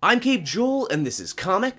I'm Cape Joel, and this is Comic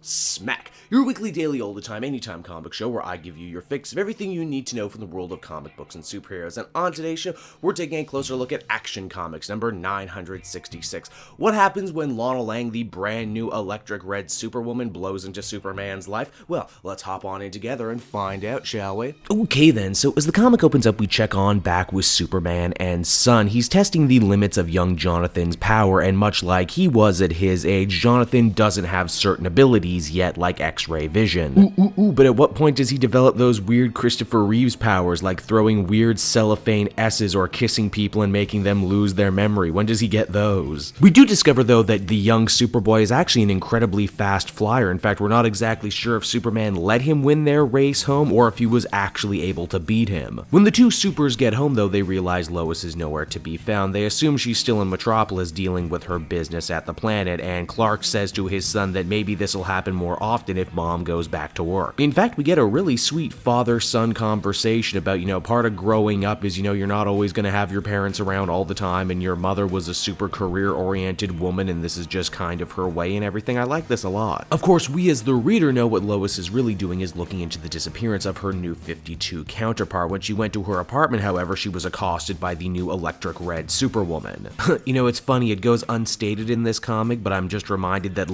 Smack, your weekly daily all the time, anytime comic show where I give you your fix of everything you need to know from the world of comic books and superheroes. And on today's show, we're taking a closer look at Action Comics number 966. What happens when Lois Lane, the brand new electric red Superwoman, blows into Superman's life? Well, let's hop on in together and find out, shall we? Okay then, so as the comic opens up, we check on back with Superman and Son. He's testing the limits of young Jonathan's power, and much like he was at his age, Jonathan doesn't have certain abilities yet, like X-ray vision. But at what point does he develop those weird Christopher Reeves powers, like throwing weird cellophane S's or kissing people and making them lose their memory? When does he get those? We do discover, though, that the young Superboy is actually an incredibly fast flyer. In fact, we're not exactly sure if Superman let him win their race home or if he was actually able to beat him. When the two supers get home, though, they realize Lois is nowhere to be found. They assume she's still in Metropolis dealing with her business at the planet, and Clark says to his son that maybe this will happen more often if Mom goes back to work. In fact, we get a really sweet father-son conversation about, part of growing up is, you're not always going to have your parents around all the time, and your mother was a super career-oriented woman, and this is just kind of her way and everything. I like this a lot. Of course, we as the reader know what Lois is really doing is looking into the disappearance of her new 52 counterpart. When she went to her apartment, however, she was accosted by the new electric red Superwoman. It's funny, it goes unstated in this comic, but I'm just reminded that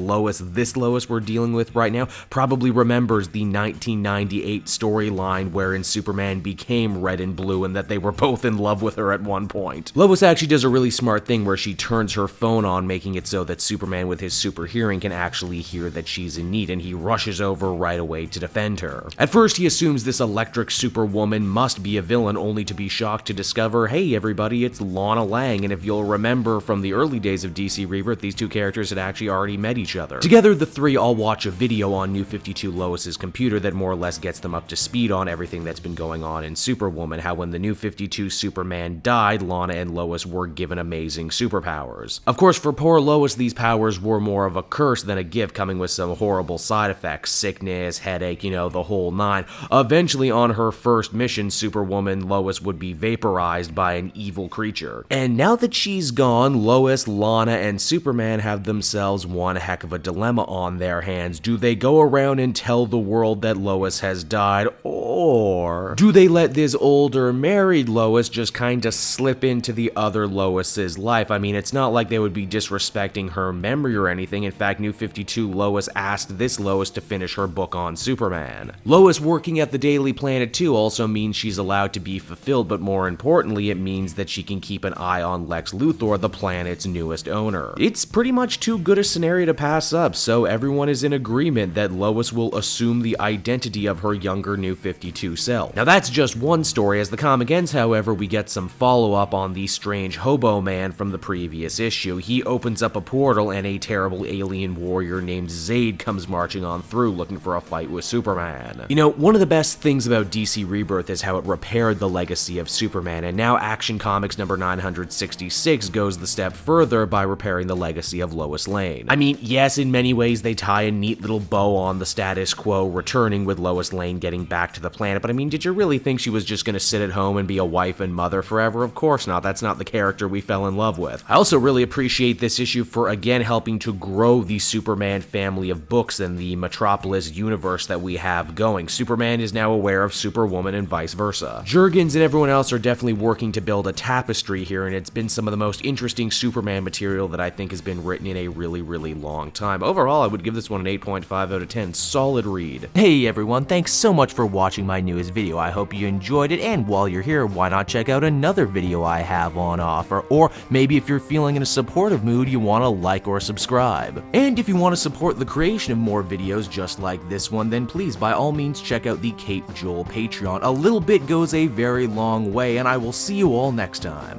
this Lois we're dealing with right now, probably remembers the 1998 storyline wherein Superman became red and blue and that they were both in love with her at one point. Lois actually does a really smart thing where she turns her phone on, making it so that Superman with his super hearing can actually hear that she's in need, and he rushes over right away to defend her. At first, he assumes this electric Superwoman must be a villain, only to be shocked to discover, hey everybody, it's Lois Lane, and if you'll remember from the early days of DC Rebirth, these two characters had actually already met each other. Together, the three all watch a video on New 52 Lois's computer that more or less gets them up to speed on everything that's been going on in Superwoman, how when the New 52 Superman died, Lana and Lois were given amazing superpowers. Of course, for poor Lois, these powers were more of a curse than a gift, coming with some horrible side effects, sickness, headache, the whole nine. Eventually, on her first mission, Superwoman Lois would be vaporized by an evil creature. And now that she's gone, Lois, Lana, and Superman have themselves one heck of a dilemma on their hands. Do they go around and tell the world that Lois has died, or do they let this older married Lois just kinda slip into the other Lois's life? I mean, it's not like they would be disrespecting her memory or anything. In fact, New 52 Lois asked this Lois to finish her book on Superman. Lois working at the Daily Planet too also means she's allowed to be fulfilled, but more importantly, it means that she can keep an eye on Lex Luthor, the planet's newest owner. It's pretty much too good a scenario to pass up, so everyone is in agreement that Lois will assume the identity of her younger New 52 self. Now that's just one story. As the comic ends, however, we get some follow-up on the strange hobo man from the previous issue. He opens up a portal and a terrible alien warrior named Zayd comes marching on through looking for a fight with Superman. One of the best things about DC Rebirth is how it repaired the legacy of Superman, and now Action Comics number 966 goes the step further by repairing the legacy of Lois Lane. I mean, yes, in many ways they tie a neat little bow on the status quo returning with Lois Lane getting back to the planet, but I mean, did you really think she was just gonna sit at home and be a wife and mother forever? Of course not. That's not the character we fell in love with. I also really appreciate this issue for again helping to grow the Superman family of books and the Metropolis universe that we have going. Superman is now aware of Superwoman and vice versa. Jurgens and everyone else are definitely working to build a tapestry here, and it's been some of the most interesting Superman material that I think has been written in a really, really long time. Overall, I would give this one an 8.5 out of 10. Solid read. Hey everyone, thanks so much for watching my newest video. I hope you enjoyed it, and while you're here, why not check out another video I have on offer, or maybe if you're feeling in a supportive mood, you want to like or subscribe. And if you want to support the creation of more videos just like this one, then please by all means check out the Cape Joel Patreon. A little bit goes a very long way, and I will see you all next time.